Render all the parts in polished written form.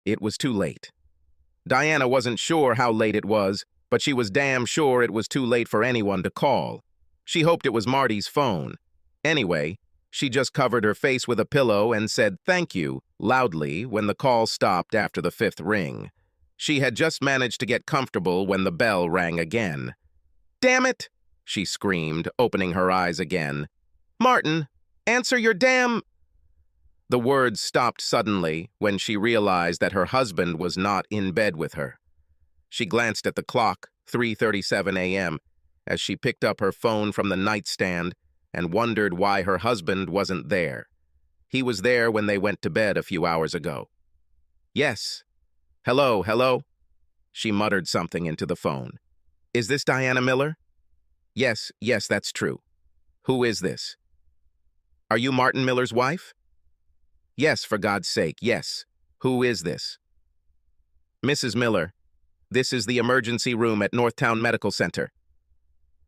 It was too late. Diana wasn't sure how late it was, but she was damn sure it was too late for anyone to call. She hoped it was Marty's phone. Anyway, she just covered her face with a pillow and said thank you loudly when the call stopped after the fifth ring. She had just managed to get comfortable when the bell rang again. "Damn it!" she screamed, opening her eyes again. "Martin, answer your damn—" The words stopped suddenly when she realized that her husband was not in bed with her. She glanced at the clock, 3:37 a.m., as she picked up her phone from the nightstand and wondered why her husband wasn't there. He was there when they went to bed a few hours ago. "Yes. Hello, hello?" She muttered something into the phone. "Is this Diana Miller?" Yes, that's true. Who is this?" "Are you Martin Miller's wife?" "Yes, for God's sake, yes. Who is this?" "Mrs. Miller, this is the emergency room at Northtown Medical Center.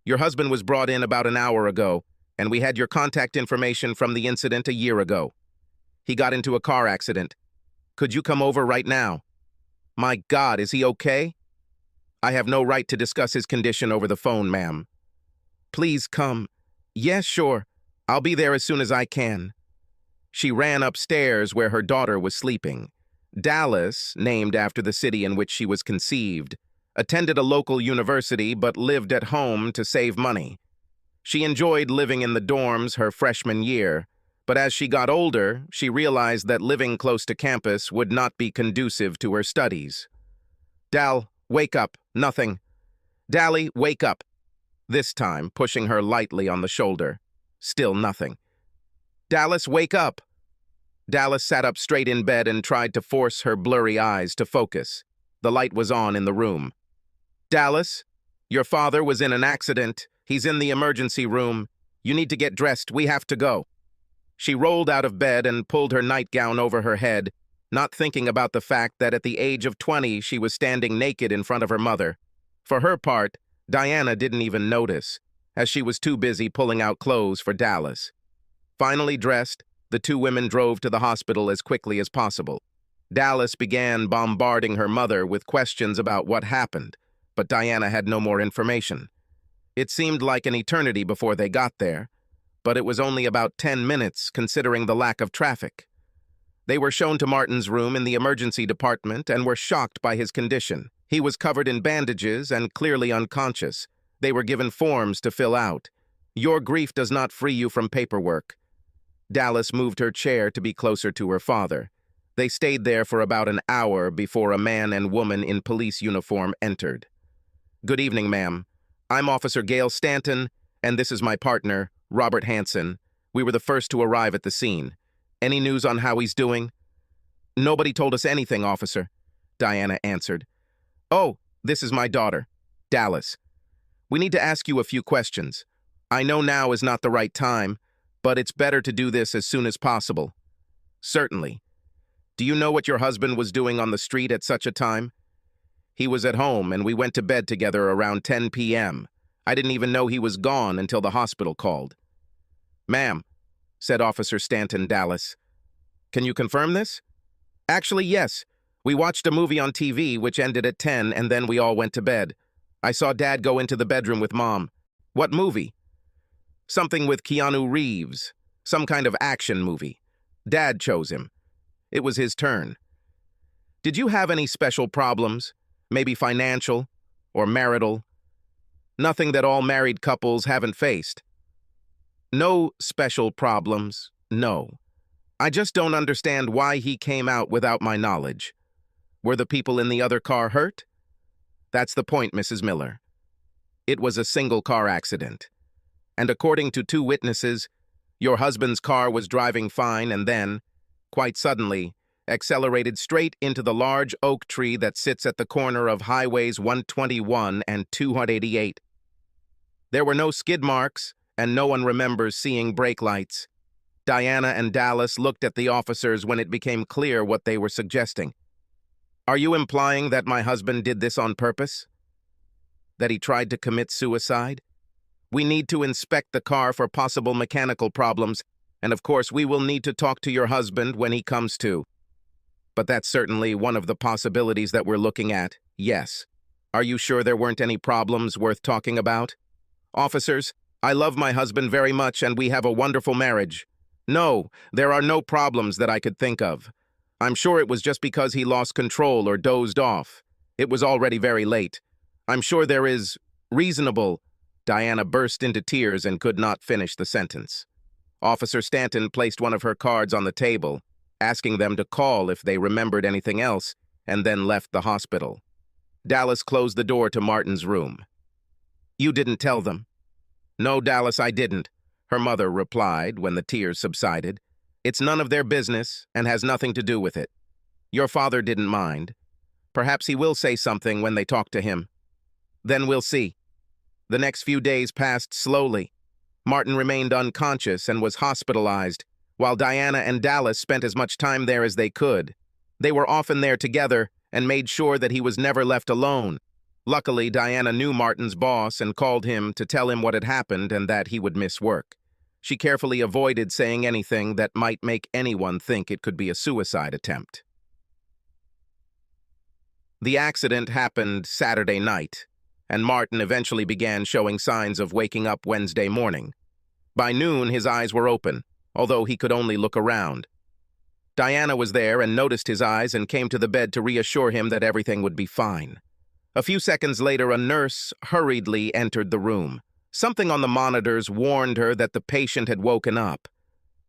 Your husband was brought in about an hour ago, and we had your contact information from the incident a year ago. He got into a car accident. Could you come over right now?" "My God, is he okay?" "I have no right to discuss his condition over the phone, ma'am." "Please come." "Yes, sure. I'll be there as soon as I can." She ran upstairs where her daughter was sleeping. Dallas, named after the city in which she was conceived, attended a local university but lived at home to save money. She enjoyed living in the dorms her freshman year, but as she got older, she realized that living close to campus would not be conducive to her studies. "Dal, wake up. Nothing." "Dally, wake up." This time, pushing her lightly on the shoulder. Still nothing. "Dallas, wake up." Dallas sat up straight in bed and tried to force her blurry eyes to focus. The light was on in the room. "Dallas, your father was in an accident. He's in the emergency room. You need to get dressed. We have to go." She rolled out of bed and pulled her nightgown over her head, not thinking about the fact that at the age of 20 she was standing naked in front of her mother. For her part, Diana didn't even notice, as she was too busy pulling out clothes for Dallas. Finally dressed, the two women drove to the hospital as quickly as possible. Dallas began bombarding her mother with questions about what happened, but Diana had no more information. It seemed like an eternity before they got there, but it was only about 10 minutes considering the lack of traffic. They were shown to Martin's room in the emergency department and were shocked by his condition. He was covered in bandages and clearly unconscious. They were given forms to fill out. "Your grief does not free you from paperwork." Dallas moved her chair to be closer to her father. They stayed there for about an hour before a man and woman in police uniform entered. "Good evening, ma'am. I'm Officer Gail Stanton, and this is my partner, Robert Hansen. We were the first to arrive at the scene. Any news on how he's doing?" "Nobody told us anything, officer," Diana answered. "Oh, this is my daughter, Dallas. We need to ask you a few questions. I know now is not the right time, but it's better to do this as soon as possible." "Certainly. Do you know what your husband was doing on the street at such a time?" "He was at home, and we went to bed together around 10 p.m. I didn't even know he was gone until the hospital called." "Ma'am," said Officer Stanton Dallas. "Can you confirm this?" "Actually, yes. We watched a movie on TV which ended at 10, and then we all went to bed. I saw Dad go into the bedroom with Mom." "What movie?" "Something with Keanu Reeves. Some kind of action movie. Dad chose him. It was his turn." "Did you have any special problems? Maybe financial or marital? Nothing that all married couples haven't faced?" "No special problems, no. I just don't understand why he came out without my knowledge. Were the people in the other car hurt?" "That's the point, Mrs. Miller. It was a single car accident. And according to two witnesses, your husband's car was driving fine and then, quite suddenly, accelerated straight into the large oak tree that sits at the corner of Highways 121 and 288. There were no skid marks, and no one remembers seeing brake lights. Diana and Dallas looked at the officers when it became clear what they were suggesting. "Are you implying that my husband did this on purpose? That he tried to commit suicide? We need to inspect the car for possible mechanical problems, and of course we will need to talk to your husband when he comes to." But that's certainly one of the possibilities that we're looking at, yes. Are you sure there weren't any problems worth talking about? Officers, I love my husband very much and we have a wonderful marriage. No, there are no problems that I could think of. I'm sure it was just because he lost control or dozed off. It was already very late. I'm sure there is reasonable. Diana burst into tears and could not finish the sentence. Officer Stanton placed one of her cards on the table, asking them to call if they remembered anything else, and then left the hospital. Dallas closed the door to Martin's room. You didn't tell them? No, Dallas, I didn't, her mother replied when the tears subsided. It's none of their business and has nothing to do with it. Your father didn't mind. Perhaps he will say something when they talk to him. Then we'll see. The next few days passed slowly. Martin remained unconscious and was hospitalized, while Diana and Dallas spent as much time there as they could. They were often there together and made sure that he was never left alone. Luckily, Diana knew Martin's boss and called him to tell him what had happened and that he would miss work. She carefully avoided saying anything that might make anyone think it could be a suicide attempt. The accident happened Saturday night, and Martin eventually began showing signs of waking up Wednesday morning. By noon, his eyes were open, although he could only look around. Diana was there and noticed his eyes and came to the bed to reassure him that everything would be fine. A few seconds later, a nurse hurriedly entered the room. Something on the monitors warned her that the patient had woken up.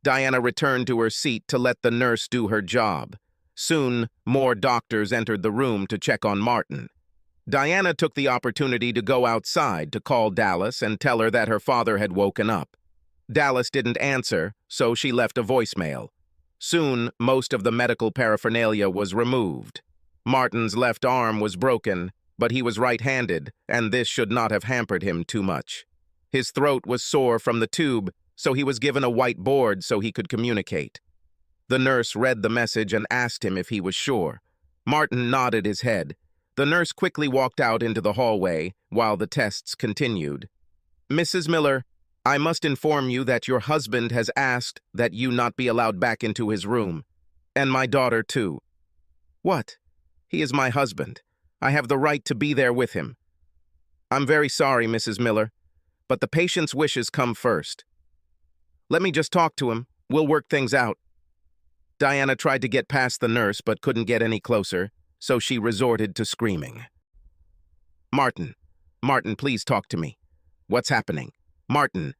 Diana returned to her seat to let the nurse do her job. Soon, more doctors entered the room to check on Martin. Diana took the opportunity to go outside to call Dallas and tell her that her father had woken up. Dallas didn't answer, so she left a voicemail. Soon, most of the medical paraphernalia was removed. Martin's left arm was broken, but he was right-handed, and this should not have hampered him too much. His throat was sore from the tube, so he was given a white board so he could communicate. The nurse read the message and asked him if he was sure. Martin nodded his head. The nurse quickly walked out into the hallway while the tests continued. Mrs. Miller, I must inform you that your husband has asked that you not be allowed back into his room. And my daughter, too. What? He is my husband. I have the right to be there with him. I'm very sorry, Mrs. Miller, but the patient's wishes come first. Let me just talk to him. We'll work things out. Diana tried to get past the nurse but couldn't get any closer, so she resorted to screaming. Martin, please talk to me. What's happening? Martin.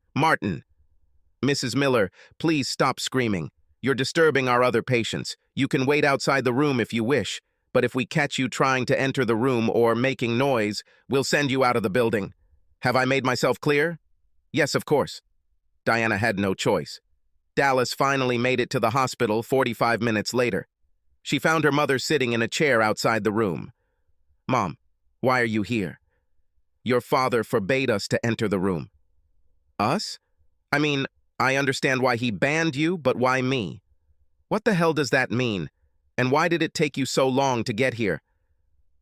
Mrs. Miller, please stop screaming. You're disturbing our other patients. You can wait outside the room if you wish, but if we catch you trying to enter the room or making noise, we'll send you out of the building. Have I made myself clear? Yes, of course. Diana had no choice. Dallas finally made it to the hospital 45 minutes later. She found her mother sitting in a chair outside the room. Mom, why are you here? Your father forbade us to enter the room. Us? I mean, I understand why he banned you, but why me? What the hell does that mean? And why did it take you so long to get here?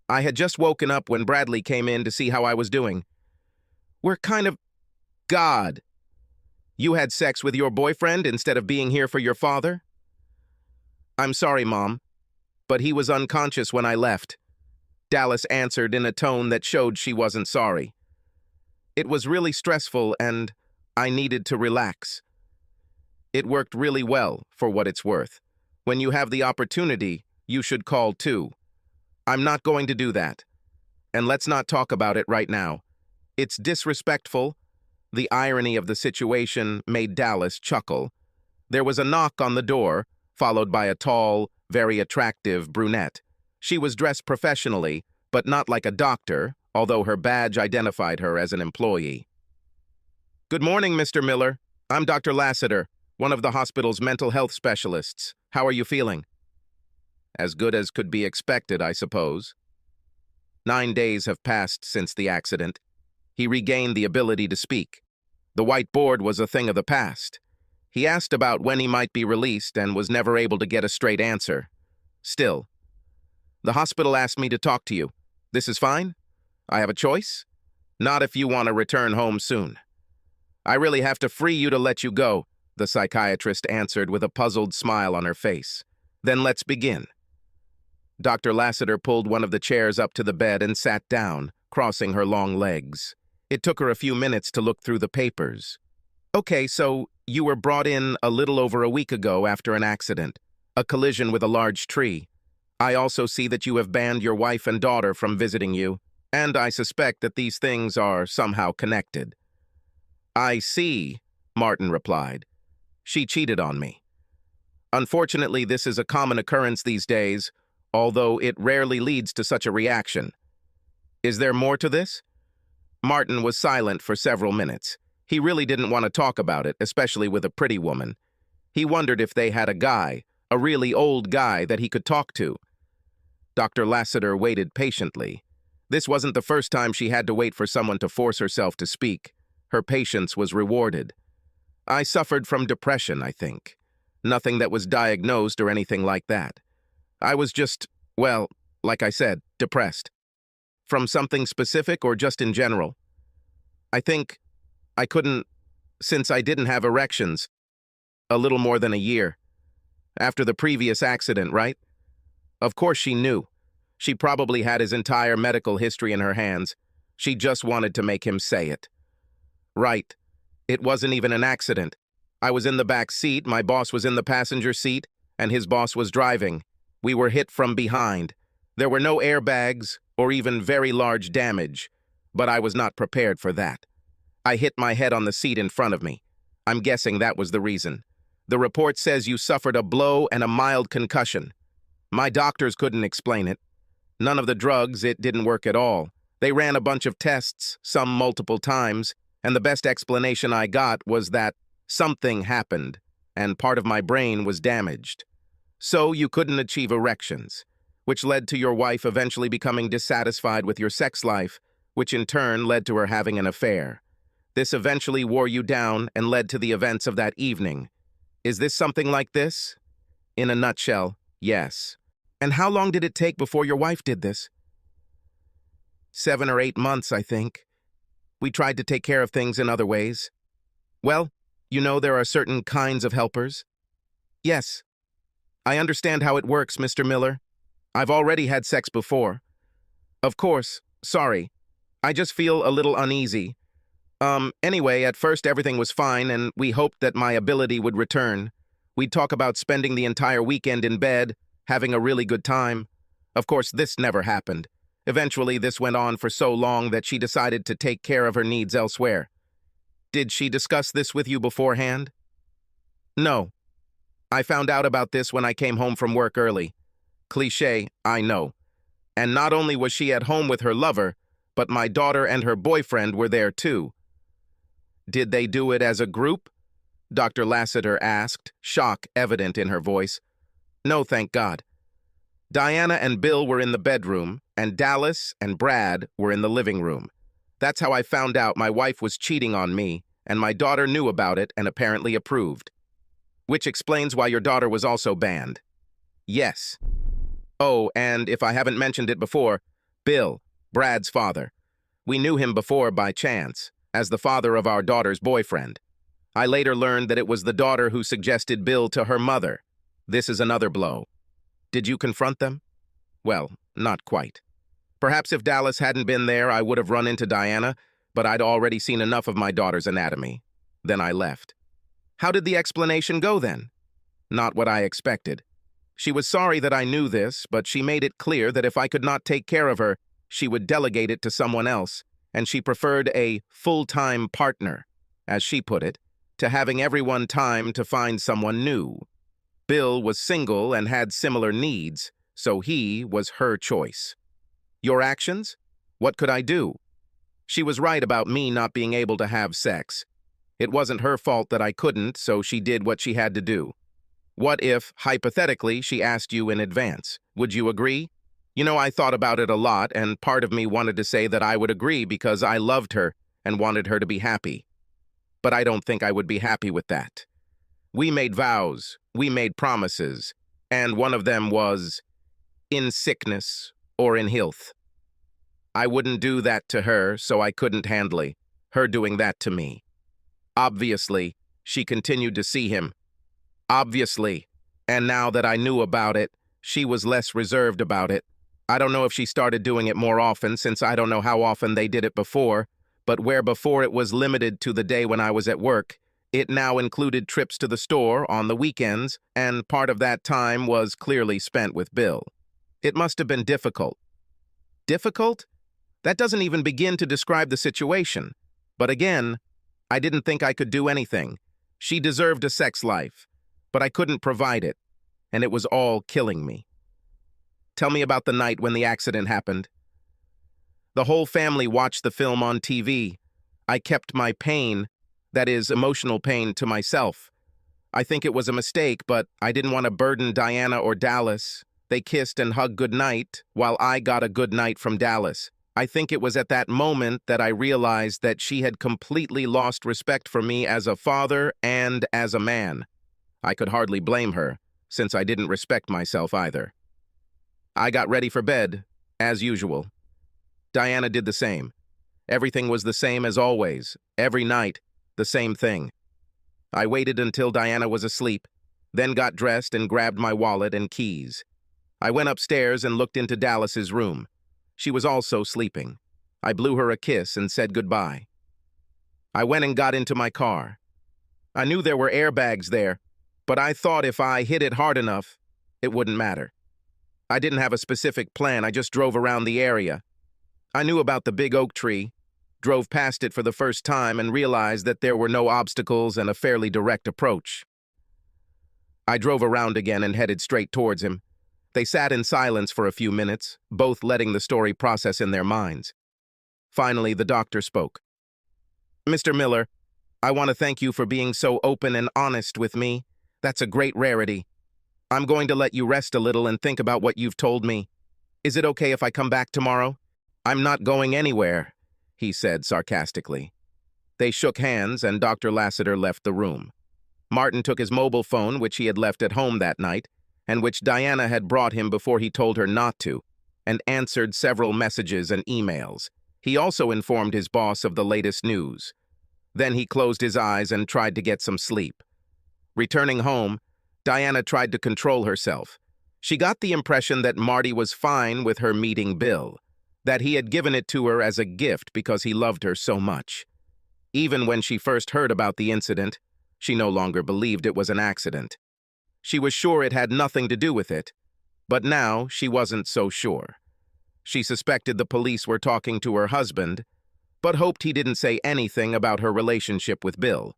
I had just woken up when Bradley came in to see how I was doing. We're kind of... God. You had sex with your boyfriend instead of being here for your father? I'm sorry, Mom, but he was unconscious when I left. Dallas answered in a tone that showed she wasn't sorry. It was really stressful and I needed to relax. It worked really well, for what it's worth. When you have the opportunity, you should call too. I'm not going to do that. And let's not talk about it right now. It's disrespectful. The irony of the situation made Dallas chuckle. There was a knock on the door, followed by a tall, very attractive brunette. She was dressed professionally, but not like a doctor, although her badge identified her as an employee. Good morning, Mr. Miller. I'm Dr. Lassiter, one of the hospital's mental health specialists. How are you feeling? As good as could be expected, I suppose. 9 days have passed since the accident. He regained the ability to speak. The white board was a thing of the past. He asked about when he might be released and was never able to get a straight answer. Still, the hospital asked me to talk to you. This is fine? I have a choice? Not if you want to return home soon. I really have to free you to let you go, the psychiatrist answered with a puzzled smile on her face. Then let's begin. Dr. Lassiter pulled one of the chairs up to the bed and sat down, crossing her long legs. It took her a few minutes to look through the papers. Okay, so you were brought in a little over a week ago after an accident, a collision with a large tree. I also see that you have banned your wife and daughter from visiting you, and I suspect that these things are somehow connected. I see, Martin replied. She cheated on me. Unfortunately, this is a common occurrence these days, although it rarely leads to such a reaction. Is there more to this? Martin was silent for several minutes. He really didn't want to talk about it, especially with a pretty woman. He wondered if they had a guy, a really old guy that he could talk to. Dr. Lassiter waited patiently. This wasn't the first time she had to wait for someone to force herself to speak. Her patience was rewarded. I suffered from depression, I think. Nothing that was diagnosed or anything like that. I was just, well, like I said, depressed. From something specific or just in general? I think I couldn't, since I didn't have erections. A little more than a year. After the previous accident, right? Of course she knew. She probably had his entire medical history in her hands. She just wanted to make him say it. Right. It wasn't even an accident. I was in the back seat, my boss was in the passenger seat, and his boss was driving. We were hit from behind. There were no airbags or even very large damage, but I was not prepared for that. I hit my head on the seat in front of me. I'm guessing that was the reason. The report says you suffered a blow and a mild concussion. My doctors couldn't explain it. None of the drugs, it didn't work at all. They ran a bunch of tests, some multiple times, and the best explanation I got was that something happened, and part of my brain was damaged. So you couldn't achieve erections, which led to your wife eventually becoming dissatisfied with your sex life, which in turn led to her having an affair. This eventually wore you down and led to the events of that evening. Is this something like this? In a nutshell, yes. And how long did it take before your wife did this? 7 or 8 months, I think. We tried to take care of things in other ways. Well, you know there are certain kinds of helpers. Yes. I understand how it works, Mr. Miller. I've already had sex before. Of course, sorry. I just feel a little uneasy. Anyway, at first everything was fine, and we hoped that my ability would return. We'd talk about spending the entire weekend in bed, having a really good time. Of course, this never happened. Eventually, this went on for so long that she decided to take care of her needs elsewhere. Did she discuss this with you beforehand? No. I found out about this when I came home from work early. Cliché, I know. And not only was she at home with her lover, but my daughter and her boyfriend were there too. Did they do it as a group? Dr. Lassiter asked, shock evident in her voice. No, thank God. Diana and Bill were in the bedroom, and Dallas and Brad were in the living room. That's how I found out my wife was cheating on me, and my daughter knew about it and apparently approved. Which explains why your daughter was also banned. Yes. Oh, and if I haven't mentioned it before, Bill, Brad's father. We knew him before by chance, as the father of our daughter's boyfriend. I later learned that it was the daughter who suggested Bill to her mother. This is another blow. Did you confront them? Well, not quite. Perhaps if Dallas hadn't been there, I would have run into Diana, but I'd already seen enough of my daughter's anatomy. Then I left. How did the explanation go then? Not what I expected. She was sorry that I knew this, but she made it clear that if I could not take care of her, she would delegate it to someone else, and she preferred a full-time partner, as she put it, to having everyone time to find someone new. Bill was single and had similar needs, so he was her choice. Your actions? What could I do? She was right about me not being able to have sex. It wasn't her fault that I couldn't, so she did what she had to do. What if, hypothetically, she asked you in advance? Would you agree? You know, I thought about it a lot, and part of me wanted to say that I would agree because I loved her and wanted her to be happy. But I don't think I would be happy with that. We made vows, we made promises, and one of them was in sickness or in health. I wouldn't do that to her, so I couldn't handle her doing that to me. Obviously, she continued to see him. Obviously, and now that I knew about it, She was less reserved about it. I don't know if she started doing it more often, since I don't know how often they did it before, but where before it was limited to the day when I was at work, it now included trips to the store on the weekends, and part of that time was clearly spent with Bill. It must have been difficult. Difficult? That doesn't even begin to describe the situation. But again, I didn't think I could do anything. She deserved a sex life, but I couldn't provide it, and it was all killing me. Tell me about the night when the accident happened. The whole family watched the film on TV. I kept my pain, that is, emotional pain, to myself. I think it was a mistake, but I didn't want to burden Diana or Dallas. They kissed and hugged goodnight, while I got a good night from Dallas. I think it was at that moment that I realized that she had completely lost respect for me as a father and as a man. I could hardly blame her, since I didn't respect myself either. I got ready for bed, as usual. Diana did the same. Everything was the same as always. Every night, the same thing. I waited until Diana was asleep, then got dressed and grabbed my wallet and keys. I went upstairs and looked into Dallas's room. She was also sleeping. I blew her a kiss and said goodbye. I went and got into my car. I knew there were airbags there, but I thought if I hit it hard enough, it wouldn't matter. I didn't have a specific plan, I just drove around the area. I knew about the big oak tree, drove past it for the first time and realized that there were no obstacles and a fairly direct approach. I drove around again and headed straight towards him. They sat in silence for a few minutes, both letting the story process in their minds. Finally, the doctor spoke. "Mr. Miller, I want to thank you for being so open and honest with me. That's a great rarity. I'm going to let you rest a little and think about what you've told me. Is it okay if I come back tomorrow?" "I'm not going anywhere," he said sarcastically. They shook hands and Dr. Lassiter left the room. Martin took his mobile phone, which he had left at home that night, and which Diana had brought him before he told her not to, and answered several messages and emails. He also informed his boss of the latest news. Then he closed his eyes and tried to get some sleep. Returning home, Diana tried to control herself. She got the impression that Marty was fine with her meeting Bill, that he had given it to her as a gift because he loved her so much. Even when she first heard about the incident, she no longer believed it was an accident. She was sure it had nothing to do with it, but now she wasn't so sure. She suspected the police were talking to her husband, but hoped he didn't say anything about her relationship with Bill.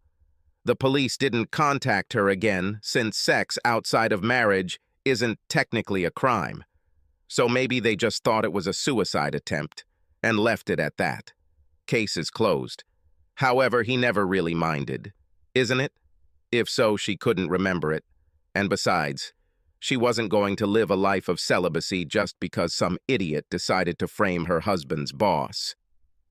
The police didn't contact her again since sex outside of marriage isn't technically a crime. So maybe they just thought it was a suicide attempt and left it at that. Case is closed. However, he never really minded, isn't it? If so, she couldn't remember it. And besides, she wasn't going to live a life of celibacy just because some idiot decided to frame her husband's boss.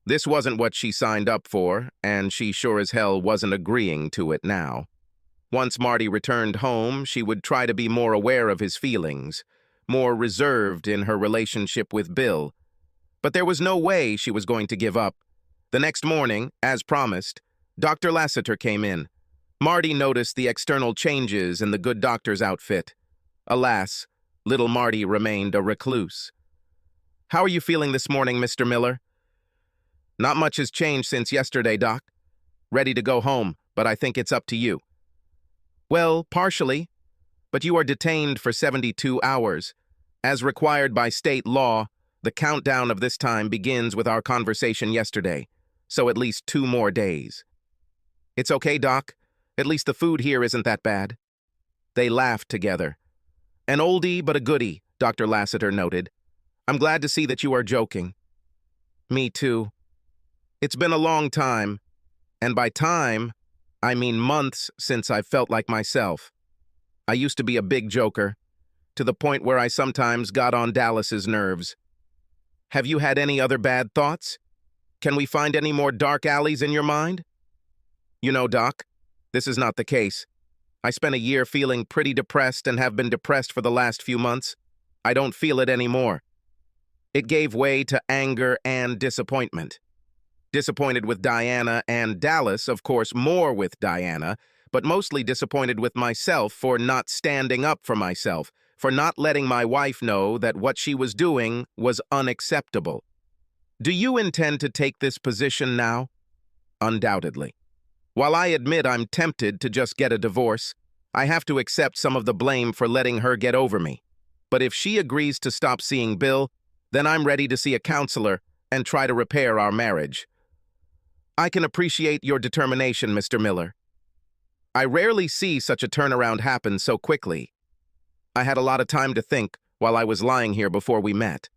This wasn't what she signed up for, and she sure as hell wasn't agreeing to it now. Once Marty returned home, she would try to be more aware of his feelings, more reserved in her relationship with Bill. But there was no way she was going to give up. The next morning, as promised, Dr. Lassiter came in. Marty noticed the external changes in the good doctor's outfit. Alas, little Marty remained a recluse. "How are you feeling this morning, Mr. Miller?" "Not much has changed since yesterday, Doc. Ready to go home, but I think it's up to you." "Well, partially, but you are detained for 72 hours. As required by state law, the countdown of this time begins with our conversation yesterday, so at least 2 more days." "It's okay, Doc. At least the food here isn't that bad." They laughed together. "An oldie but a goodie," Dr. Lassiter noted. "I'm glad to see that you are joking." "Me too. It's been a long time, and by time, I mean months since I felt like myself. I used to be a big joker, to the point where I sometimes got on Dallas's nerves. Have you had any other bad thoughts? Can we find any more dark alleys in your mind?" "You know, Doc, this is not the case. I spent a year feeling pretty depressed and have been depressed for the last few months. I don't feel it anymore." It gave way to anger and disappointment. Disappointed with Diana and Dallas, of course, more with Diana, but mostly disappointed with myself for not standing up for myself, for not letting my wife know that what she was doing was unacceptable. Do you intend to take this position now? Undoubtedly. While I admit I'm tempted to just get a divorce, I have to accept some of the blame for letting her get over me. But if she agrees to stop seeing Bill, then I'm ready to see a counselor and try to repair our marriage. I can appreciate your determination, Mr. Miller. I rarely see such a turnaround happen so quickly. I had a lot of time to think while I was lying here before we met.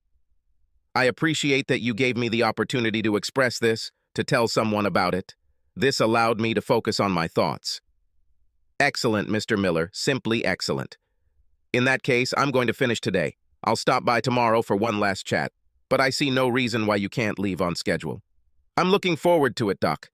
I appreciate that you gave me the opportunity to express this, to tell someone about it. This allowed me to focus on my thoughts. Excellent, Mr. Miller, simply excellent. In that case, I'm going to finish today. I'll stop by tomorrow for one last chat, but I see no reason why you can't leave on schedule. I'm looking forward to it, Doc.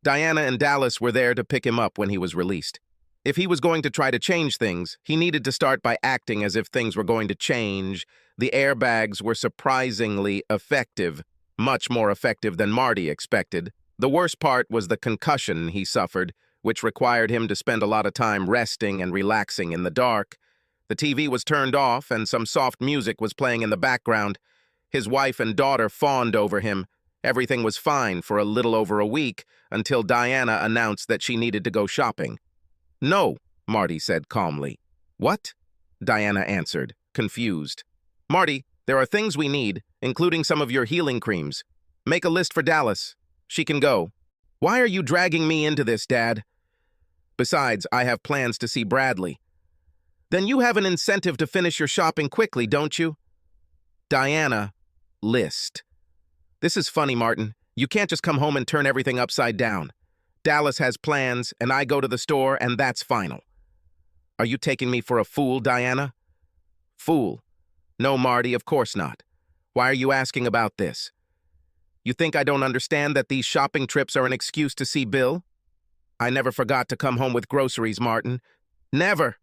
Diana and Dallas were there to pick him up when he was released. If he was going to try to change things, he needed to start by acting as if things were going to change. The airbags were surprisingly effective, much more effective than Marty expected. The worst part was the concussion he suffered, which required him to spend a lot of time resting and relaxing in the dark. The TV was turned off and some soft music was playing in the background. His wife and daughter fawned over him. Everything was fine for a little over a week until Diana announced that she needed to go shopping. "No," Marty said calmly. "What?" Diana answered, confused. "Marty, there are things we need, including some of your healing creams. Make a list for Dallas. She can go." "Why are you dragging me into this, Dad?" "Besides, I have plans to see Bradley." "Then you have an incentive to finish your shopping quickly, don't you?" "Diana, list." "This is funny, Martin. You can't just come home and turn everything upside down. Dallas has plans, and I go to the store, and that's final." "Are you taking me for a fool, Diana?" "Fool? No, Marty, of course not. Why are you asking about this? You think I don't understand that these shopping trips are an excuse to see Bill? I never forgot to come home with groceries, Martin. Never.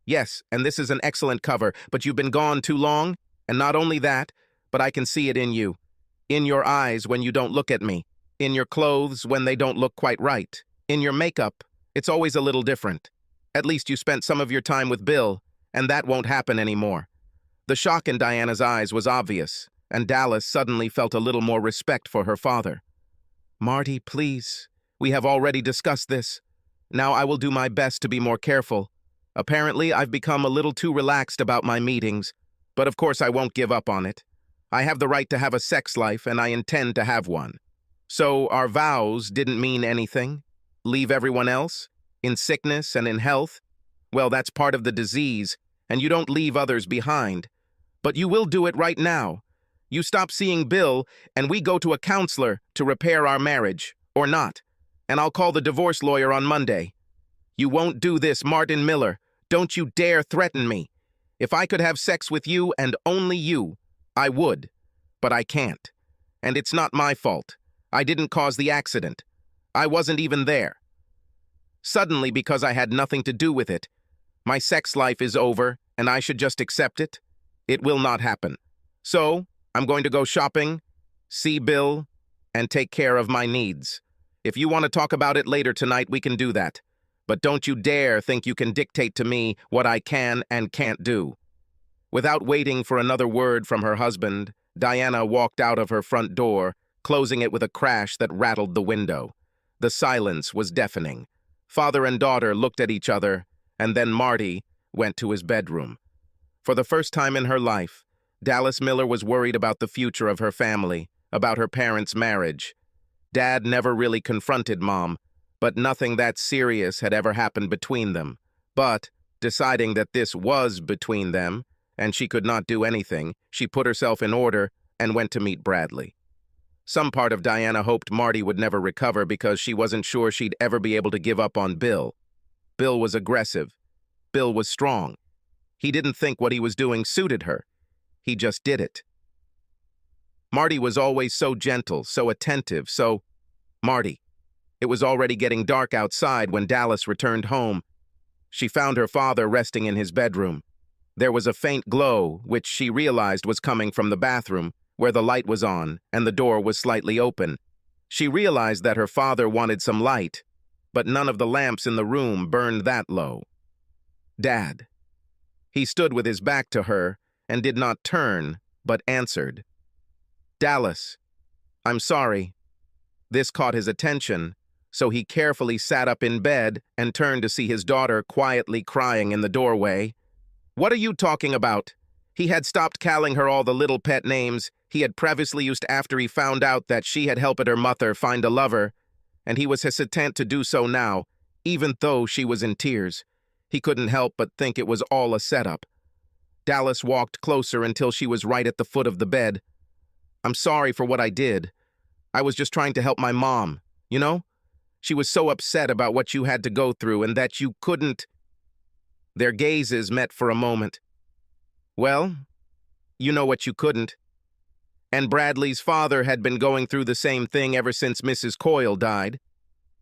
Yes, and this is an excellent cover, but you've been gone too long, and not only that, but I can see it in you. In your eyes when you don't look at me. In your clothes when they don't look quite right. In your makeup, it's always a little different. At least you spent some of your time with Bill, and that won't happen anymore." The shock in Diana's eyes was obvious, and Dallas suddenly felt a little more respect for her father. "Marty, please. We have already discussed this. Now I will do my best to be more careful. Apparently, I've become a little too relaxed about my meetings, but of course I won't give up on it. I have the right to have a sex life, and I intend to have one. So our vows didn't mean anything? Leave everyone else? In sickness and in health? Well, that's part of the disease, and you don't leave others behind. But you will do it right now. You stop seeing Bill, and we go to a counselor to repair our marriage, or not. And I'll call the divorce lawyer on Monday. You won't do this, Martin Miller. Don't you dare threaten me. If I could have sex with you and only you, I would. But I can't. And it's not my fault. I didn't cause the accident. I wasn't even there. Suddenly, because I had nothing to do with it, my sex life is over, and I should just accept it? It will not happen. So, I'm going to go shopping, see Bill, and take care of my needs. If you want to talk about it later tonight, we can do that. But don't you dare think you can dictate to me what I can and can't do." Without waiting for another word from her husband, Diana walked out of her front door, closing it with a crash that rattled the window. The silence was deafening. Father and daughter looked at each other, and then Marty went to his bedroom. For the first time in her life, Dallas Miller was worried about the future of her family, about her parents' marriage. Dad never really confronted Mom, but nothing that serious had ever happened between them. But, deciding that this was between them, and she could not do anything, she put herself in order and went to meet Bradley. Some part of Diana hoped Marty would never recover because she wasn't sure she'd ever be able to give up on Bill. Bill was aggressive. Bill was strong. He didn't think what he was doing suited her. He just did it. Marty was always so gentle, so attentive, so... Marty. It was already getting dark outside when Dallas returned home. She found her father resting in his bedroom. There was a faint glow, which she realized was coming from the bathroom, where the light was on and the door was slightly open. She realized that her father wanted some light, but none of the lamps in the room burned that low. "Dad." He stood with his back to her and did not turn, but answered, "Dallas, I'm sorry." This caught his attention, so he carefully sat up in bed and turned to see his daughter quietly crying in the doorway. "What are you talking about?" He had stopped calling her all the little pet names he had previously used after he found out that she had helped her mother find a lover, and he was hesitant to do so now, even though she was in tears. He couldn't help but think it was all a setup. Dallas walked closer until she was right at the foot of the bed. "I'm sorry for what I did. I was just trying to help my mom, you know? She was so upset about what you had to go through and that you couldn't." Their gazes met for a moment. "Well, you know what you couldn't." And Bradley's father had been going through the same thing ever since Mrs. Coyle died.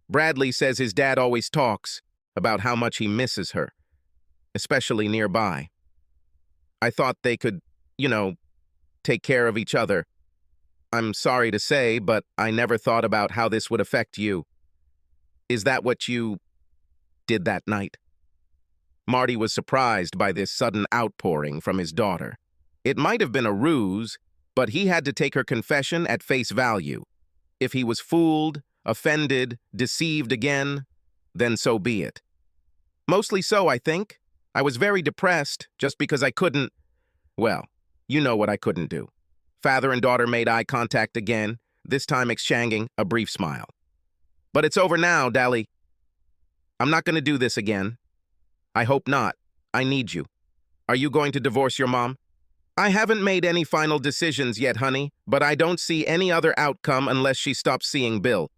Bradley says his dad always talks about how much he misses her, especially nearby. I thought they could, take care of each other. I'm sorry to say, but I never thought about how this would affect you. Is that what you did that night?" Marty was surprised by this sudden outpouring from his daughter. It might have been a ruse, but he had to take her confession at face value. If he was fooled, offended, deceived again, then so be it. "Mostly so, I think. I was very depressed just because I couldn't. Well, you know what I couldn't do." Father and daughter made eye contact again, this time exchanging a brief smile. "But it's over now, Dally. I'm not going to do this again. I hope not. I need you. Are you going to divorce your mom?" "I haven't made any final decisions yet, honey, but I don't see any other outcome unless she stops seeing Bill.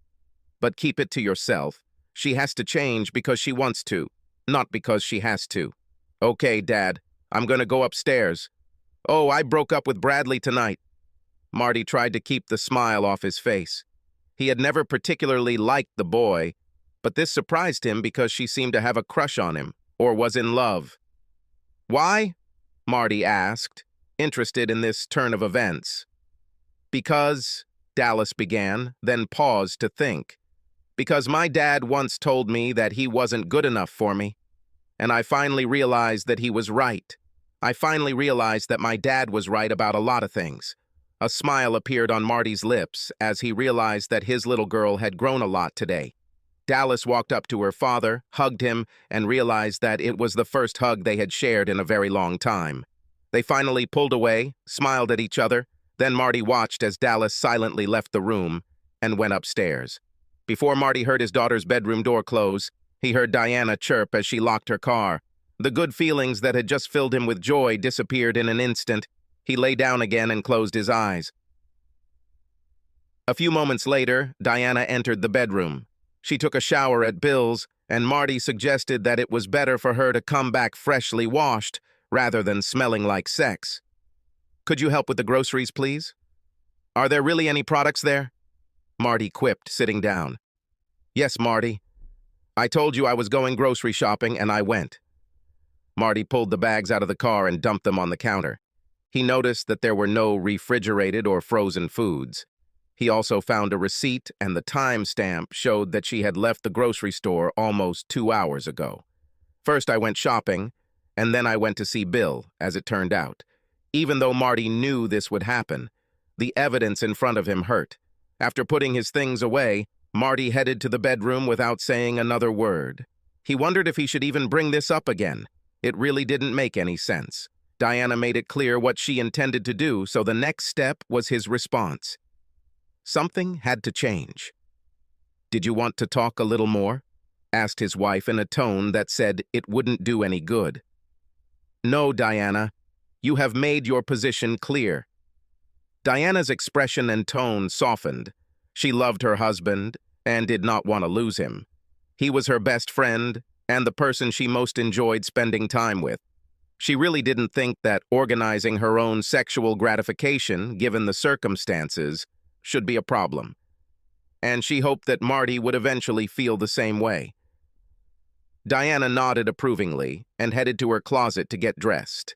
But keep it to yourself. She has to change because she wants to, not because she has to." "Okay, Dad. I'm going to go upstairs." "Oh, I broke up with Bradley tonight." Marty tried to keep the smile off his face. He had never particularly liked the boy, but this surprised him because she seemed to have a crush on him, or was in love. "Why?" Marty asked, interested in this turn of events. "Because," Dallas began, then paused to think. "Because my dad once told me that he wasn't good enough for me, and I finally realized that he was right. I finally realized that my dad was right about a lot of things." A smile appeared on Marty's lips as he realized that his little girl had grown a lot today. Dallas walked up to her father, hugged him, and realized that it was the first hug they had shared in a very long time. They finally pulled away, smiled at each other, then Marty watched as Dallas silently left the room and went upstairs. Before Marty heard his daughter's bedroom door close, he heard Diana chirp as she locked her car. The good feelings that had just filled him with joy disappeared in an instant. He lay down again and closed his eyes. A few moments later, Diana entered the bedroom. She took a shower at Bill's, and Marty suggested that it was better for her to come back freshly washed rather than smelling like sex. "Could you help with the groceries, please?" "Are there really any products there?" Marty quipped, sitting down. "Yes, Marty. I told you I was going grocery shopping, and I went." Marty pulled the bags out of the car and dumped them on the counter. He noticed that there were no refrigerated or frozen foods. He also found a receipt, and the timestamp showed that she had left the grocery store almost 2 hours ago. "First I went shopping, and then I went to see Bill, as it turned out." Even though Marty knew this would happen, the evidence in front of him hurt. After putting his things away, Marty headed to the bedroom without saying another word. He wondered if he should even bring this up again. It really didn't make any sense. Diana made it clear what she intended to do, so the next step was his response. Something had to change. "Did you want to talk a little more?" asked his wife in a tone that said it wouldn't do any good. "No, Diana. You have made your position clear." Diana's expression and tone softened. She loved her husband and did not want to lose him. He was her best friend and the person she most enjoyed spending time with. She really didn't think that organizing her own sexual gratification, given the circumstances, should be a problem. And she hoped that Marty would eventually feel the same way. Diana nodded approvingly and headed to her closet to get dressed.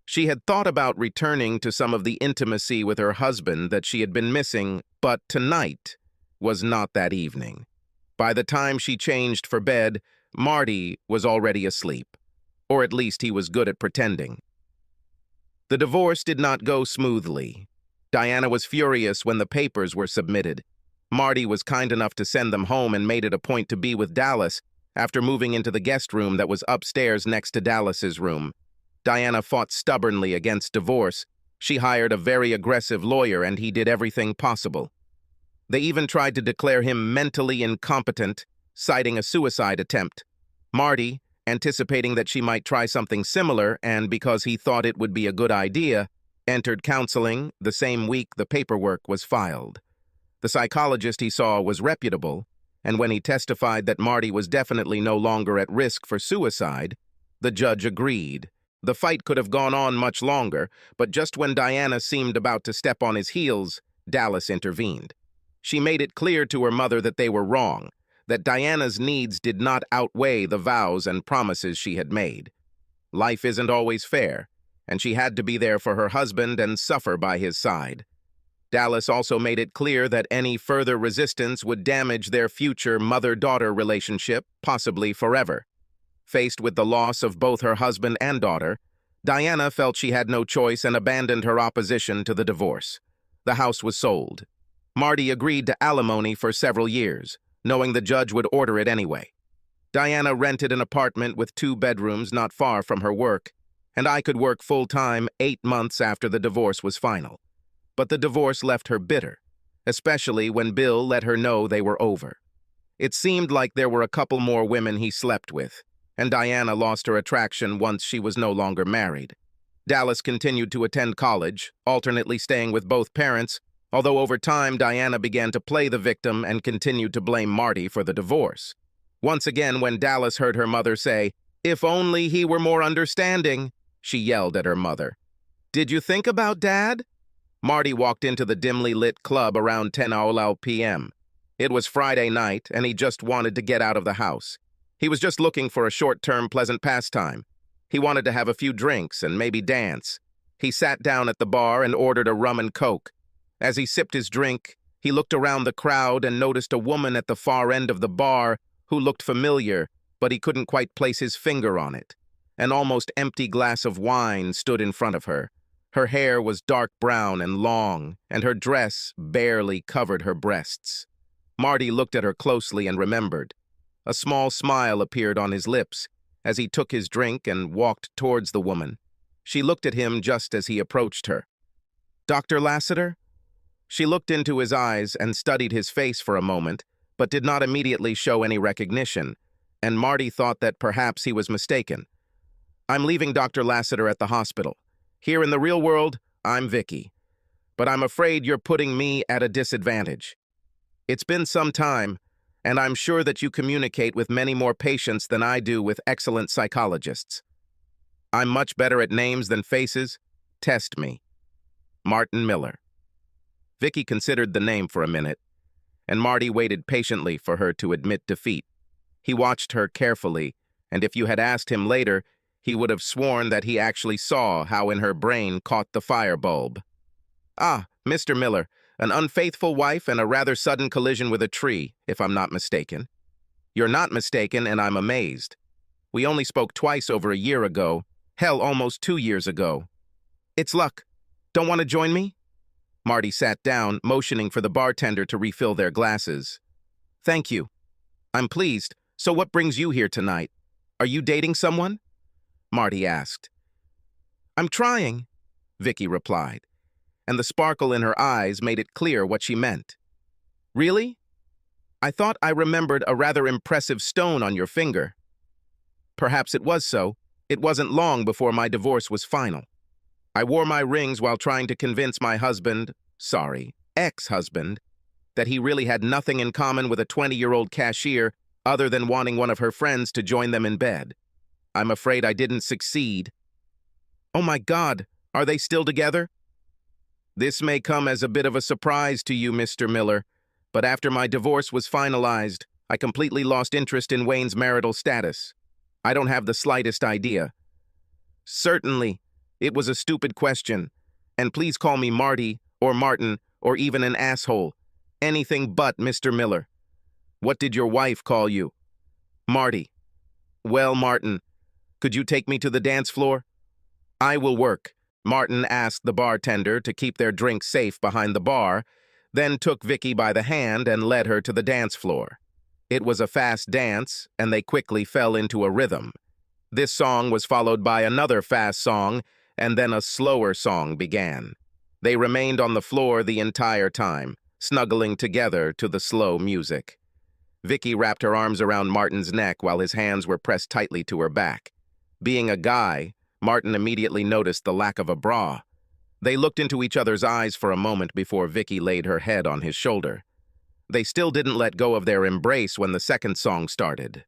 She had thought about returning to some of the intimacy with her husband that she had been missing, but tonight was not that evening. By the time she changed for bed, Marty was already asleep. or at least he was good at pretending. The divorce did not go smoothly. Diana was furious when the papers were submitted. Marty was kind enough to send them home and made it a point to be with Dallas after moving into the guest room that was upstairs next to Dallas's room. Diana fought stubbornly against divorce. She hired a very aggressive lawyer and he did everything possible. They even tried to declare him mentally incompetent, citing a suicide attempt. Marty, anticipating that she might try something similar and because he thought it would be a good idea, entered counseling the same week the paperwork was filed. The psychologist he saw was reputable, and when he testified that Marty was definitely no longer at risk for suicide, the judge agreed. The fight could have gone on much longer, but just when Diana seemed about to step on his heels, Dallas intervened. She made it clear to her mother that they were wrong, that Diana's needs did not outweigh the vows and promises she had made. Life isn't always fair, and she had to be there for her husband and suffer by his side. Dallas also made it clear that any further resistance would damage their future mother-daughter relationship, possibly forever. Faced with the loss of both her husband and daughter, Diana felt she had no choice and abandoned her opposition to the divorce. The house was sold. Marty agreed to alimony for several years, knowing the judge would order it anyway. Diana rented an apartment with 2 bedrooms not far from her work, and I could work full-time 8 months after the divorce was final. But the divorce left her bitter, especially when Bill let her know they were over. It seemed like there were a couple more women he slept with, and Diana lost her attraction once she was no longer married. Dallas continued to attend college, alternately staying with both parents, although over time Diana began to play the victim and continued to blame Marty for the divorce. Once again, when Dallas heard her mother say, "If only he were more understanding," she yelled at her mother. "Did you think about Dad?" Marty walked into the dimly lit club around 10:00 p.m. It was Friday night, and he just wanted to get out of the house. He was just looking for a short-term pleasant pastime. He wanted to have a few drinks and maybe dance. He sat down at the bar and ordered a rum and coke. As he sipped his drink, he looked around the crowd and noticed a woman at the far end of the bar who looked familiar, but he couldn't quite place his finger on it. An almost empty glass of wine stood in front of her. Her hair was dark brown and long, and her dress barely covered her breasts. Marty looked at her closely and remembered. A small smile appeared on his lips as he took his drink and walked towards the woman. She looked at him just as he approached her. "Dr. Lassiter?" She looked into his eyes and studied his face for a moment, but did not immediately show any recognition, and Marty thought that perhaps he was mistaken. "I'm leaving Dr. Lassiter at the hospital. Here in the real world, I'm Vicky. But I'm afraid you're putting me at a disadvantage. It's been some time, and I'm sure that you communicate with many more patients than I do with excellent psychologists. I'm much better at names than faces. Test me. Martin Miller." Vicky considered the name for a minute, and Marty waited patiently for her to admit defeat. He watched her carefully, and if you had asked him later, he would have sworn that he actually saw how in her brain caught the fire bulb. "Ah, Mr. Miller, an unfaithful wife and a rather sudden collision with a tree, if I'm not mistaken." "You're not mistaken, and I'm amazed. We only spoke twice over a year ago. Hell, almost 2 years ago. It's luck. Don't want to join me?" Marty sat down, motioning for the bartender to refill their glasses. "Thank you. I'm pleased. So what brings you here tonight? Are you dating someone?" Marty asked. "I'm trying," Vicky replied, and the sparkle in her eyes made it clear what she meant. "Really? I thought I remembered a rather impressive stone on your finger." "Perhaps it was so. It wasn't long before my divorce was final. I wore my rings while trying to convince my ex-husband, that he really had nothing in common with a 20-year-old cashier other than wanting one of her friends to join them in bed. I'm afraid I didn't succeed." "Oh my God, are they still together?" "This may come as a bit of a surprise to you, Mr. Miller, but after my divorce was finalized, I completely lost interest in Wayne's marital status. I don't have the slightest idea." "Certainly. It was a stupid question. And please call me Marty, or Martin, or even an asshole. Anything but Mr. Miller." "What did your wife call you?" "Marty." "Well, Martin, Could you take me to the dance floor? I will work. Martin asked the bartender to keep their drinks safe behind the bar, then took Vicky by the hand and led her to the dance floor. It was a fast dance, and they quickly fell into a rhythm. This song was followed by another fast song, and then a slower song began. They remained on the floor the entire time, snuggling together to the slow music. Vicky wrapped her arms around Martin's neck while his hands were pressed tightly to her back. Being a guy, Martin immediately noticed the lack of a bra. They looked into each other's eyes for a moment before Vicky laid her head on his shoulder. They still didn't let go of their embrace when the second song started.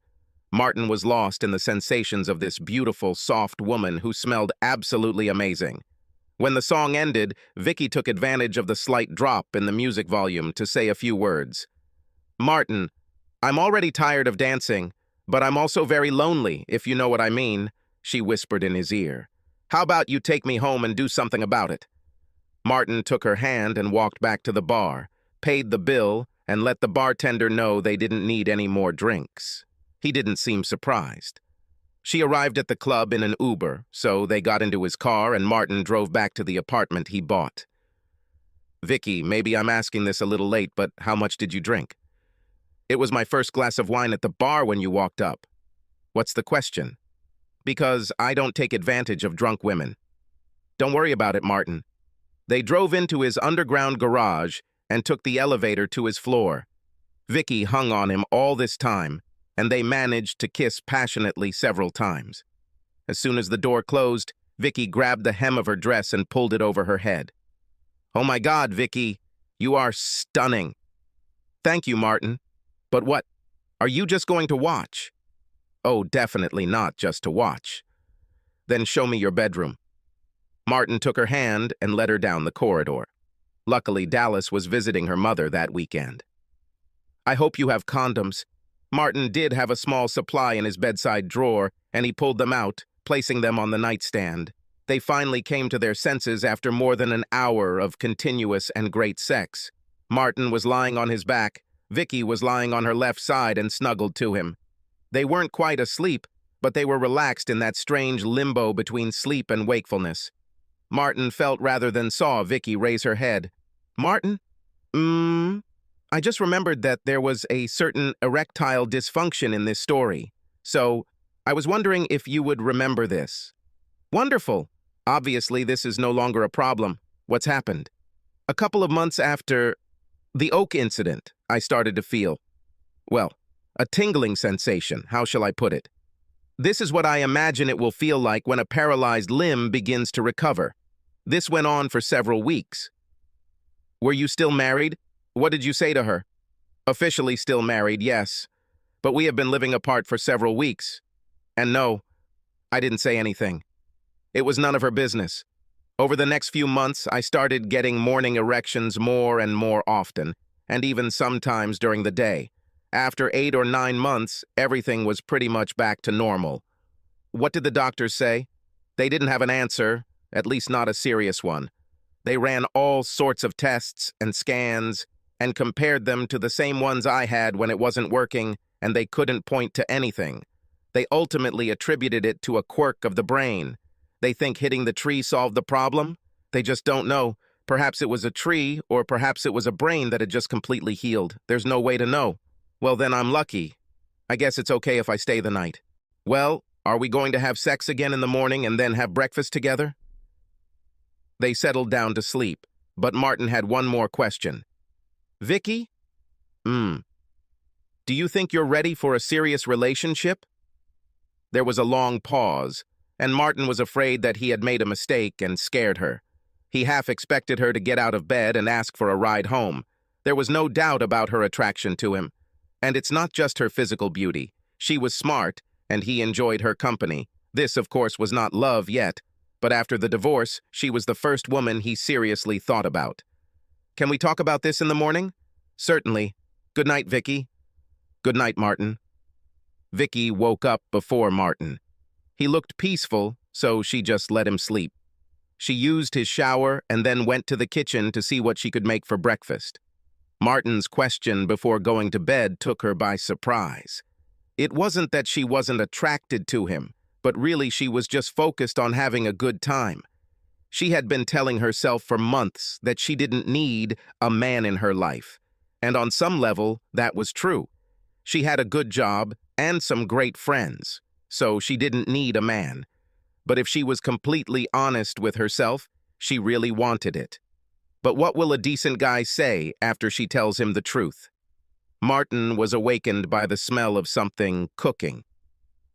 Martin was lost in the sensations of this beautiful, soft woman who smelled absolutely amazing. When the song ended, Vicky took advantage of the slight drop in the music volume to say a few words. "Martin, I'm already tired of dancing, but I'm also very lonely, if you know what I mean," she whispered in his ear. "How about you take me home and do something about it?" Martin took her hand and walked back to the bar, paid the bill, and let the bartender know they didn't need any more drinks. He didn't seem surprised. She arrived at the club in an Uber, so they got into his car and Martin drove back to the apartment he bought. "Vicky, maybe I'm asking this a little late, but how much did you drink?" "It was my first glass of wine at the bar when you walked up." "What's the question?" "Because I don't take advantage of drunk women." "Don't worry about it, Martin." They drove into his underground garage and took the elevator to his floor. Vicky hung on him all this time, and they managed to kiss passionately several times. As soon as the door closed, Vicky grabbed the hem of her dress and pulled it over her head. "Oh my God, Vicky, you are stunning." "Thank you, Martin. But what? Are you just going to watch?" "Oh, definitely not just to watch." "Then show me your bedroom." Martin took her hand and led her down the corridor. Luckily, Dallas was visiting her mother that weekend. "I hope you have condoms." Martin did have a small supply in his bedside drawer, and he pulled them out, placing them on the nightstand. They finally came to their senses after more than an hour of continuous and great sex. Martin was lying on his back. Vicky was lying on her left side and snuggled to him. They weren't quite asleep, but they were relaxed in that strange limbo between sleep and wakefulness. Martin felt rather than saw Vicky raise her head. "Martin? I just remembered that there was a certain erectile dysfunction in this story, so I was wondering if you would remember this." "Wonderful. Obviously, this is no longer a problem. What's happened?" "A couple of months after the Oak incident, I started to feel, well, a tingling sensation, how shall I put it? This is what I imagine it will feel like when a paralyzed limb begins to recover. This went on for several weeks." "Were you still married? What did you say to her?" "Officially still married, yes. But we have been living apart for several weeks. And no, I didn't say anything. It was none of her business. Over the next few months, I started getting morning erections more and more often, and even sometimes during the day. After 8 or 9 months, everything was pretty much back to normal." "What did the doctors say?" "They didn't have an answer, at least not a serious one. They ran all sorts of tests and scans and compared them to the same ones I had when it wasn't working, and they couldn't point to anything. They ultimately attributed it to a quirk of the brain. They think hitting the tree solved the problem. They just don't know. Perhaps it was a tree, or perhaps it was a brain that had just completely healed. There's no way to know." "Well, then I'm lucky. I guess it's okay if I stay the night." "Well, are we going to have sex again in the morning and then have breakfast together?" They settled down to sleep, but Martin had one more question. "Vicky? Do you think you're ready for a serious relationship?" There was a long pause, and Martin was afraid that he had made a mistake and scared her. He half expected her to get out of bed and ask for a ride home. There was no doubt about her attraction to him. And it's not just her physical beauty. She was smart, and he enjoyed her company. This, of course, was not love yet, but after the divorce, she was the first woman he seriously thought about. "Can we talk about this in the morning?" "Certainly. Good night, Vicky." "Good night, Martin." Vicky woke up before Martin. He looked peaceful, so she just let him sleep. She used his shower and then went to the kitchen to see what she could make for breakfast. Martin's question before going to bed took her by surprise. It wasn't that she wasn't attracted to him. but really she was just focused on having a good time. She had been telling herself for months that she didn't need a man in her life, and on some level, that was true. She had a good job and some great friends, so she didn't need a man. But if she was completely honest with herself, she really wanted it. But what will a decent guy say after she tells him the truth? Martin was awakened by the smell of something cooking.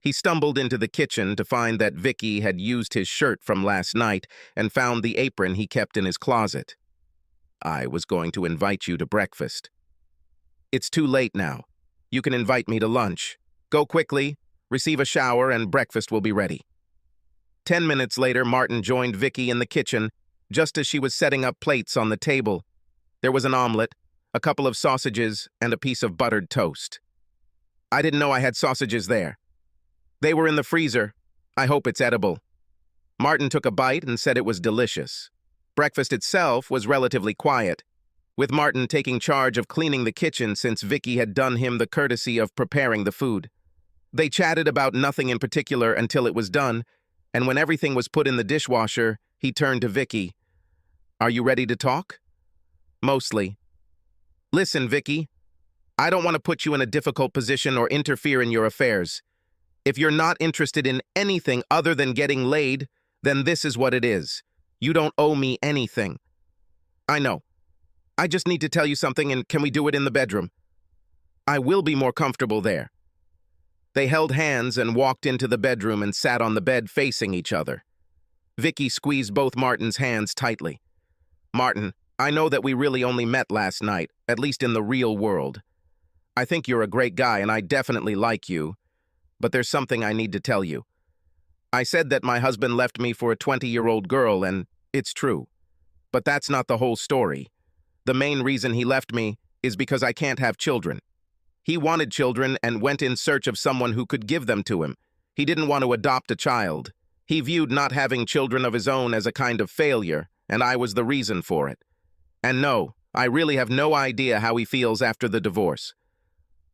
He stumbled into the kitchen to find that Vicky had used his shirt from last night and found the apron he kept in his closet. "I was going to invite you to breakfast." "It's too late now. You can invite me to lunch. Go quickly, receive a shower, and breakfast will be ready." 10 minutes later, Martin joined Vicky in the kitchen just as she was setting up plates on the table. There was an omelet, a couple of sausages, and a piece of buttered toast. "I didn't know I had sausages there." "They were in the freezer. I hope it's edible." Martin took a bite and said it was delicious. Breakfast itself was relatively quiet, with Martin taking charge of cleaning the kitchen since Vicky had done him the courtesy of preparing the food. They chatted about nothing in particular until it was done, and when everything was put in the dishwasher, he turned to Vicky. "Are you ready to talk?" "Mostly." "Listen, Vicky, I don't want to put you in a difficult position or interfere in your affairs. If you're not interested in anything other than getting laid, then this is what it is. You don't owe me anything." "I know. I just need to tell you something, and can we do it in the bedroom?" "I will be more comfortable there." They held hands and walked into the bedroom and sat on the bed facing each other. Vicky squeezed both Martin's hands tightly. "Martin, I know that we really only met last night, at least in the real world. I think you're a great guy and I definitely like you, but there's something I need to tell you. I said that my husband left me for a 20-year-old girl, and it's true. But that's not the whole story. The main reason he left me is because I can't have children. He wanted children and went in search of someone who could give them to him. He didn't want to adopt a child. He viewed not having children of his own as a kind of failure, and I was the reason for it. And no, I really have no idea how he feels after the divorce.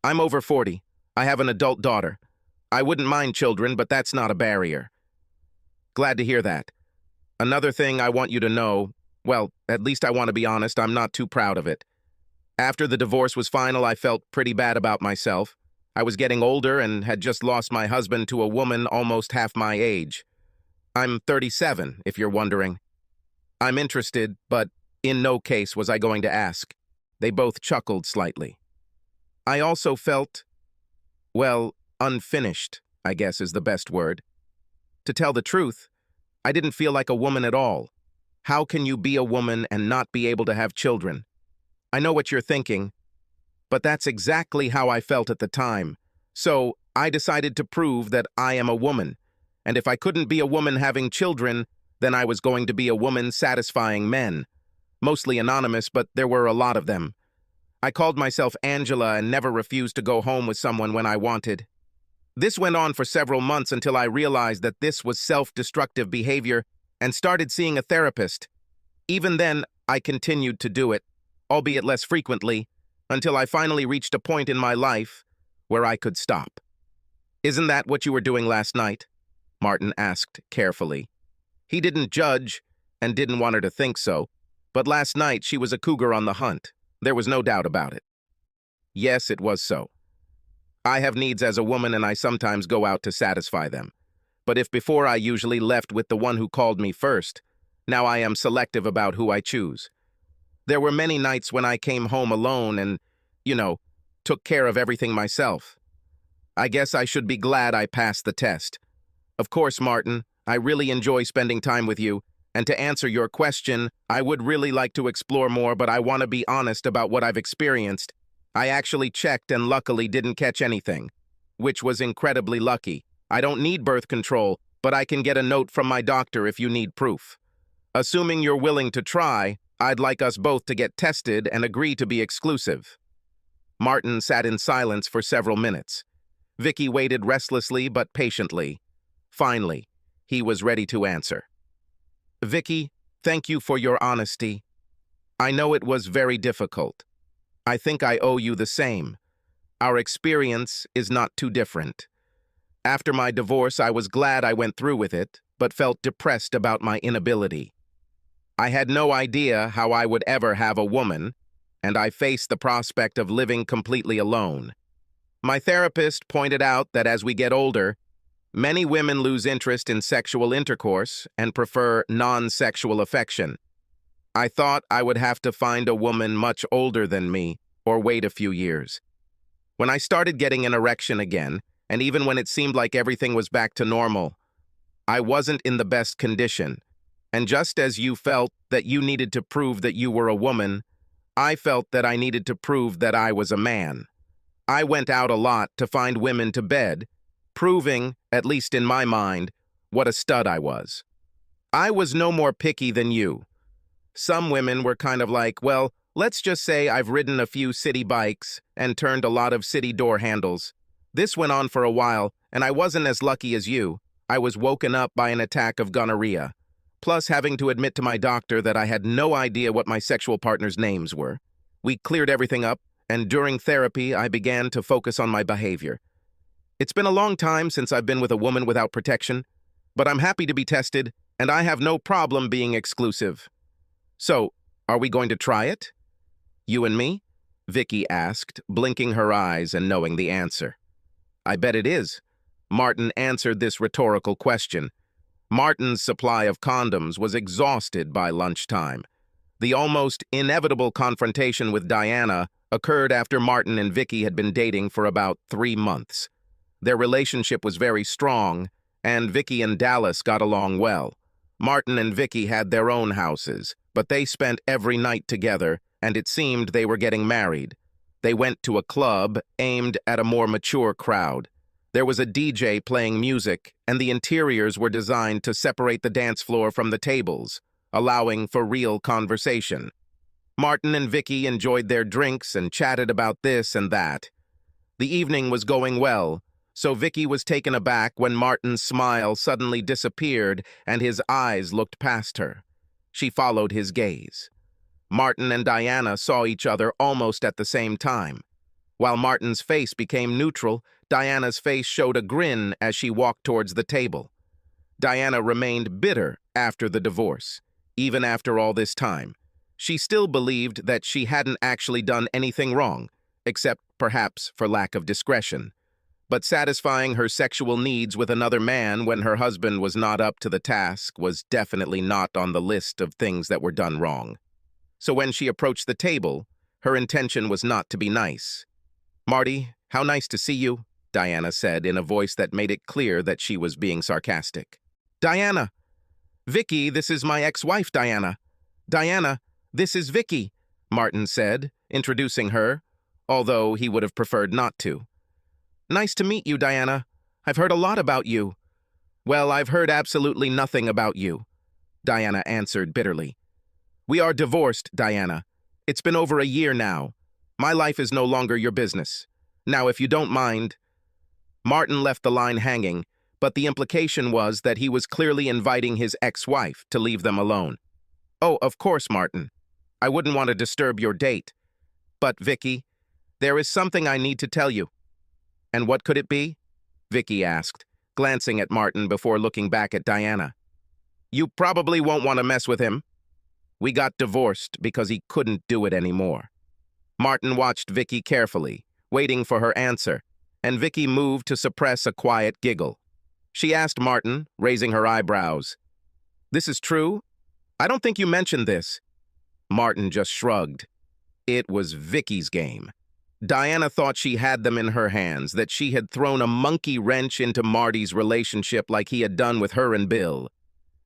I'm over 40. I have an adult daughter. I wouldn't mind children, but that's not a barrier." "Glad to hear that. Another thing I want you to know, well, at least I want to be honest, I'm not too proud of it. After the divorce was final, I felt pretty bad about myself. I was getting older and had just lost my husband to a woman almost half my age. I'm 37, if you're wondering. I'm interested, but in no case was I going to ask." They both chuckled slightly. "I also felt, well, unfinished, I guess is the best word. To tell the truth, I didn't feel like a woman at all. How can you be a woman and not be able to have children? I know what you're thinking, but that's exactly how I felt at the time. So I decided to prove that I am a woman, and if I couldn't be a woman having children, then I was going to be a woman satisfying men. Mostly anonymous, but there were a lot of them. I called myself Angela and never refused to go home with someone when I wanted. This went on for several months until I realized that this was self-destructive behavior and started seeing a therapist. Even then, I continued to do it, albeit less frequently, until I finally reached a point in my life where I could stop." "Isn't that what you were doing last night?" Martin asked carefully. He didn't judge and didn't want her to think so, but last night she was a cougar on the hunt. There was no doubt about it. Yes, it was so. I have needs as a woman and I sometimes go out to satisfy them. But if before I usually left with the one who called me first, now I am selective about who I choose. There were many nights when I came home alone and, took care of everything myself. I guess I should be glad I passed the test. Of course, Martin, I really enjoy spending time with you, and to answer your question, I would really like to explore more, but I want to be honest about what I've experienced. I actually checked and luckily didn't catch anything, which was incredibly lucky. I don't need birth control, but I can get a note from my doctor if you need proof. Assuming you're willing to try, I'd like us both to get tested and agree to be exclusive." Martin sat in silence for several minutes. Vicky waited restlessly but patiently. Finally, he was ready to answer. "Vicky, thank you for your honesty. I know it was very difficult. I think I owe you the same. Our experience is not too different. After my divorce, I was glad I went through with it, but felt depressed about my inability. I had no idea how I would ever have a woman, and I faced the prospect of living completely alone. My therapist pointed out that as we get older, many women lose interest in sexual intercourse and prefer non-sexual affection. I thought I would have to find a woman much older than me or wait a few years. When I started getting an erection again, and even when it seemed like everything was back to normal, I wasn't in the best condition. And just as you felt that you needed to prove that you were a woman, I felt that I needed to prove that I was a man. I went out a lot to find women to bed, proving, at least in my mind, what a stud I was. I was no more picky than you. Some women were kind of like, well, let's just say I've ridden a few city bikes and turned a lot of city door handles. This went on for a while, and I wasn't as lucky as you. I was woken up by an attack of gonorrhea, plus having to admit to my doctor that I had no idea what my sexual partners' names were. We cleared everything up, and during therapy, I began to focus on my behavior. It's been a long time since I've been with a woman without protection, but I'm happy to be tested, and I have no problem being exclusive. So, are we going to try it? You and me? Vicky asked, blinking her eyes and knowing the answer. I bet it is. Martin answered this rhetorical question. Martin's supply of condoms was exhausted by lunchtime. The almost inevitable confrontation with Diana occurred after Martin and Vicky had been dating for about 3 months. Their relationship was very strong, and Vicky and Dallas got along well. Martin and Vicky had their own houses, but they spent every night together, and it seemed they were getting married. They went to a club aimed at a more mature crowd. There was a DJ playing music, and the interiors were designed to separate the dance floor from the tables, allowing for real conversation. Martin and Vicky enjoyed their drinks and chatted about this and that. The evening was going well, so Vicky was taken aback when Martin's smile suddenly disappeared and his eyes looked past her. She followed his gaze. Martin and Diana saw each other almost at the same time. While Martin's face became neutral, Diana's face showed a grin as she walked towards the table. Diana remained bitter after the divorce, even after all this time. She still believed that she hadn't actually done anything wrong, except perhaps for lack of discretion. But satisfying her sexual needs with another man when her husband was not up to the task was definitely not on the list of things that were done wrong. So when she approached the table, her intention was not to be nice. "Marty, how nice to see you," Diana said in a voice that made it clear that she was being sarcastic. "Diana! Vicky, this is my ex-wife, Diana. Diana, this is Vicky," Martin said, introducing her, although he would have preferred not to. "Nice to meet you, Diana. I've heard a lot about you." "Well, I've heard absolutely nothing about you," Diana answered bitterly. "We are divorced, Diana. It's been over a year now. My life is no longer your business. Now, if you don't mind..." Martin left the line hanging, but the implication was that he was clearly inviting his ex-wife to leave them alone. "Oh, of course, Martin. I wouldn't want to disturb your date. But, Vicky, there is something I need to tell you." "And what could it be?" Vicky asked, glancing at Martin before looking back at Diana. "You probably won't want to mess with him. We got divorced because he couldn't do it anymore." Martin watched Vicky carefully, waiting for her answer, and Vicky moved to suppress a quiet giggle. She asked Martin, raising her eyebrows, "This is true? I don't think you mentioned this." Martin just shrugged. It was Vicky's game. Diana thought she had them in her hands, that she had thrown a monkey wrench into Marty's relationship like he had done with her and Bill.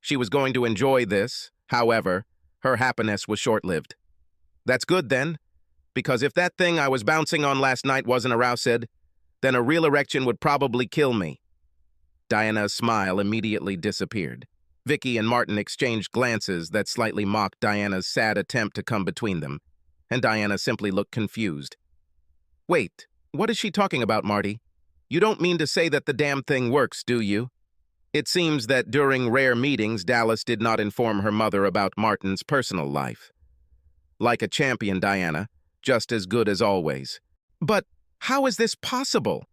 She was going to enjoy this, however, her happiness was short-lived. "That's good, then, because if that thing I was bouncing on last night wasn't aroused, then a real erection would probably kill me." Diana's smile immediately disappeared. Vicky and Martin exchanged glances that slightly mocked Diana's sad attempt to come between them, and Diana simply looked confused. "Wait, what is she talking about, Marty? You don't mean to say that the damn thing works, do you?" It seems that during rare meetings, Dallas did not inform her mother about Martin's personal life. Like a champion, Diana, just as good as always. "But how is this possible?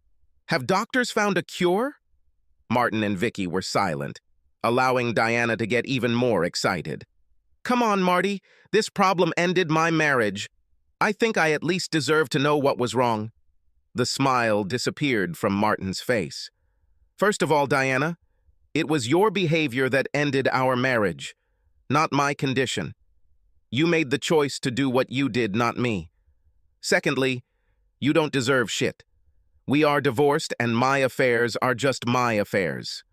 Have doctors found a cure?" Martin and Vicky were silent, allowing Diana to get even more excited. Come on, Marty. This problem ended my marriage. I think I at least deserve to know what was wrong. The smile disappeared from Martin's face. First of all, Diana, it was your behavior that ended our marriage, not my condition. You made the choice to do what you did, not me. Secondly, you don't deserve shit. We are divorced, and my affairs are just my affairs.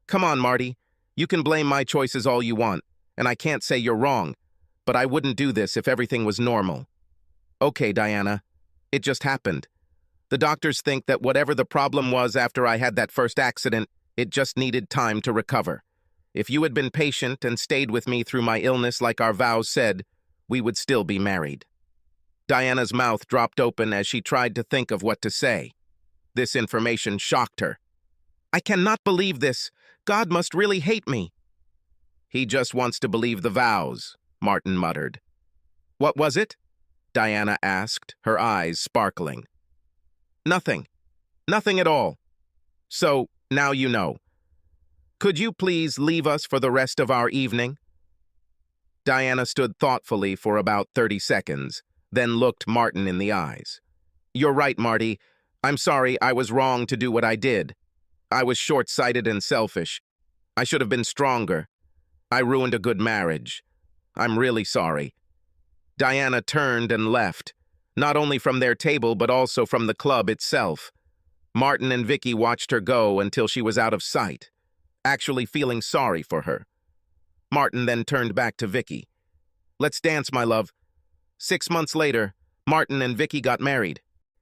Come on, Marty. You can blame my choices all you want, and I can't say you're wrong, but I wouldn't do this if everything was normal. Okay, Diana, it just happened. The doctors think that whatever the problem was after I had that first accident, it just needed time to recover. If you had been patient and stayed with me through my illness like our vows said, we would still be married. Diana's mouth dropped open as she tried to think of what to say. This information shocked her. I cannot believe this. God must really hate me. He just wants to believe the vows, Martin muttered. What was it? Diana asked, her eyes sparkling. Nothing. Nothing at all. So, now you know. Could you please leave us for the rest of our evening? Diana stood thoughtfully for about 30 seconds, then looked Martin in the eyes. You're right, Marty. I'm sorry I was wrong to do what I did. I was short-sighted and selfish. I should have been stronger. I ruined a good marriage. I'm really sorry. Diana turned and left, not only from their table but also from the club itself. Martin and Vicky watched her go until she was out of sight, actually feeling sorry for her. Martin then turned back to Vicky. Let's dance, my love. 6 months later, Martin and Vicky got married.